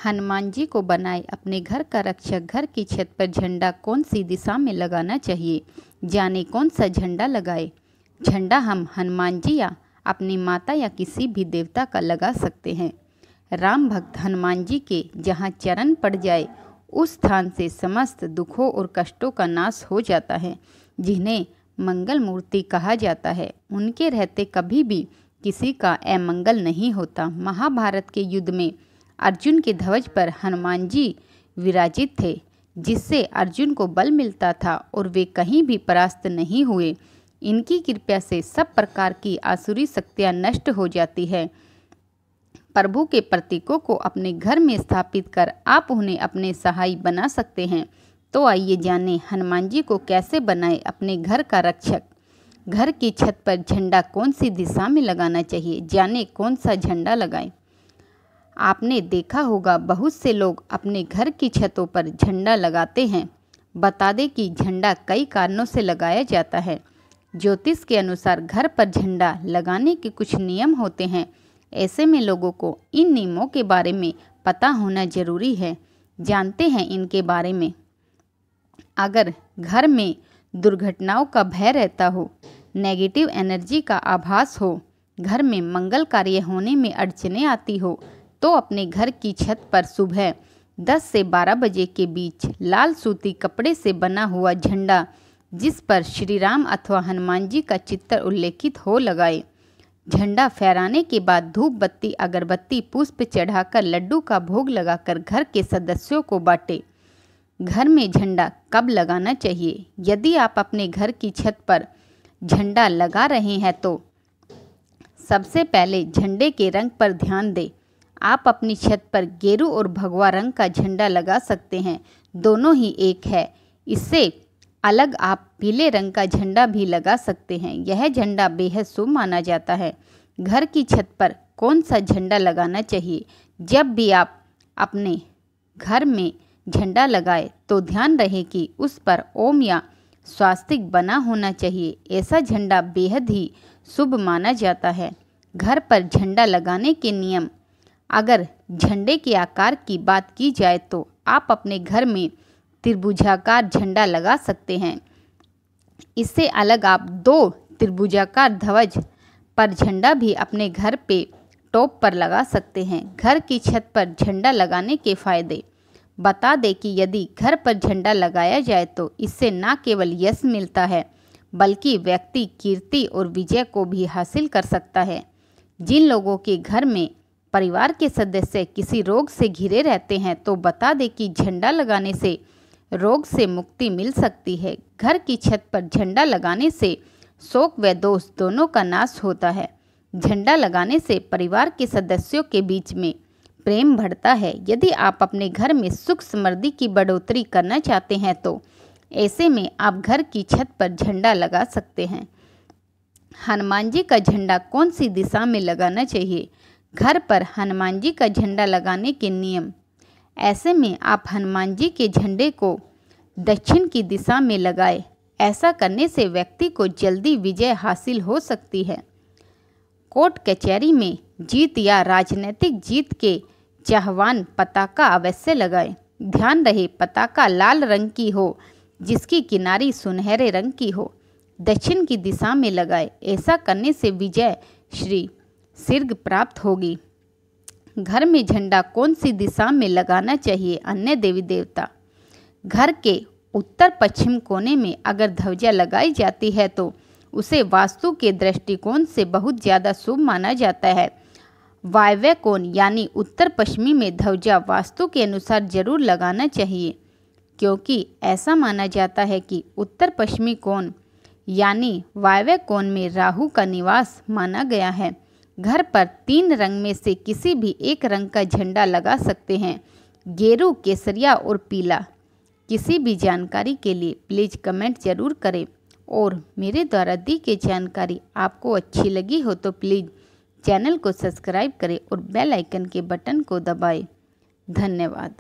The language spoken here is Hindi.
हनुमान जी को बनाए अपने घर का रक्षक। घर की छत पर झंडा कौन सी दिशा में लगाना चाहिए, जाने कौन सा झंडा लगाए। झंडा हम हनुमान जी या अपनी माता या किसी भी देवता का लगा सकते हैं। राम भक्त हनुमान जी के जहाँ चरण पड़ जाए उस स्थान से समस्त दुखों और कष्टों का नाश हो जाता है, जिन्हें मंगल मूर्ति कहा जाता है। उनके रहते कभी भी किसी का अमंगल नहीं होता। महाभारत के युद्ध में अर्जुन के ध्वज पर हनुमान जी विराजित थे, जिससे अर्जुन को बल मिलता था और वे कहीं भी परास्त नहीं हुए। इनकी कृपा से सब प्रकार की आसुरी शक्तियाँ नष्ट हो जाती है। प्रभु के प्रतीकों को अपने घर में स्थापित कर आप उन्हें अपने सहाय बना सकते हैं। तो आइए जानें हनुमान जी को कैसे बनाए अपने घर का रक्षक। घर की छत पर झंडा कौन सी दिशा में लगाना चाहिए, जाने कौन सा झंडा लगाएं। आपने देखा होगा बहुत से लोग अपने घर की छतों पर झंडा लगाते हैं। बता दें कि झंडा कई कारणों से लगाया जाता है। ज्योतिष के अनुसार घर पर झंडा लगाने के कुछ नियम होते हैं। ऐसे में लोगों को इन नियमों के बारे में पता होना जरूरी है। जानते हैं इनके बारे में। अगर घर में दुर्घटनाओं का भय रहता हो, नेगेटिव एनर्जी का आभास हो, घर में मंगल कार्य होने में अड़चनें आती हो, तो अपने घर की छत पर सुबह 10 से 12 बजे के बीच लाल सूती कपड़े से बना हुआ झंडा, जिस पर श्री राम अथवा हनुमान जी का चित्र उल्लेखित हो, लगाए। झंडा फहराने के बाद धूप बत्ती, अगरबत्ती, पुष्प चढ़ाकर लड्डू का भोग लगाकर घर के सदस्यों को बांटे। घर में झंडा कब लगाना चाहिए? यदि आप अपने घर की छत पर झंडा लगा रहे हैं तो सबसे पहले झंडे के रंग पर ध्यान दें। आप अपनी छत पर गेरू और भगवा रंग का झंडा लगा सकते हैं, दोनों ही एक है। इससे अलग आप पीले रंग का झंडा भी लगा सकते हैं। यह झंडा बेहद शुभ माना जाता है। घर की छत पर कौन सा झंडा लगाना चाहिए? जब भी आप अपने घर में झंडा लगाए तो ध्यान रहे कि उस पर ओम या स्वास्तिक बना होना चाहिए। ऐसा झंडा बेहद ही शुभ माना जाता है। घर पर झंडा लगाने के नियम। अगर झंडे के आकार की बात की जाए तो आप अपने घर में त्रिभुजाकार झंडा लगा सकते हैं। इससे अलग आप 2 त्रिभुजाकार ध्वज पर झंडा भी अपने घर पे टॉप पर लगा सकते हैं। घर की छत पर झंडा लगाने के फायदे। बता दें कि यदि घर पर झंडा लगाया जाए तो इससे न केवल यश मिलता है, बल्कि व्यक्ति कीर्ति और विजय को भी हासिल कर सकता है। जिन लोगों के घर में परिवार के सदस्य किसी रोग से घिरे रहते हैं तो बता दें कि झंडा लगाने से रोग से मुक्ति मिल सकती है। घर की छत पर झंडा लगाने से शोक व दोष दोनों का नाश होता है। झंडा लगाने से परिवार के सदस्यों के बीच में प्रेम बढ़ता है। यदि आप अपने घर में सुख समृद्धि की बढ़ोतरी करना चाहते हैं तो ऐसे में आप घर की छत पर झंडा लगा सकते हैं। हनुमान जी का झंडा कौन सी दिशा में लगाना चाहिए? घर पर हनुमान जी का झंडा लगाने के नियम। ऐसे में आप हनुमान जी के झंडे को दक्षिण की दिशा में लगाएं। ऐसा करने से व्यक्ति को जल्दी विजय हासिल हो सकती है। कोर्ट कचहरी में जीत या राजनीतिक जीत के चाहवान पताका अवश्य लगाएं। ध्यान रहे पताका लाल रंग की हो, जिसकी किनारी सुनहरे रंग की हो। दक्षिण की दिशा में लगाएं। ऐसा करने से विजय श्री शीघ्र प्राप्त होगी। घर में झंडा कौन सी दिशा में लगाना चाहिए? अन्य देवी देवता। घर के उत्तर पश्चिम कोने में अगर ध्वजा लगाई जाती है तो उसे वास्तु के दृष्टिकोण से बहुत ज़्यादा शुभ माना जाता है। वायव्य कोण यानी उत्तर पश्चिमी में ध्वजा वास्तु के अनुसार जरूर लगाना चाहिए, क्योंकि ऐसा माना जाता है कि उत्तर पश्चिमी कोण यानी वायव्य कोण में राहु का निवास माना गया है। घर पर 3 रंग में से किसी भी एक रंग का झंडा लगा सकते हैं, गेरू, केसरिया और पीला। किसी भी जानकारी के लिए प्लीज़ कमेंट जरूर करें और मेरे द्वारा दी गई जानकारी आपको अच्छी लगी हो तो प्लीज़ चैनल को सब्सक्राइब करें और बेल आइकन के बटन को दबाएं। धन्यवाद।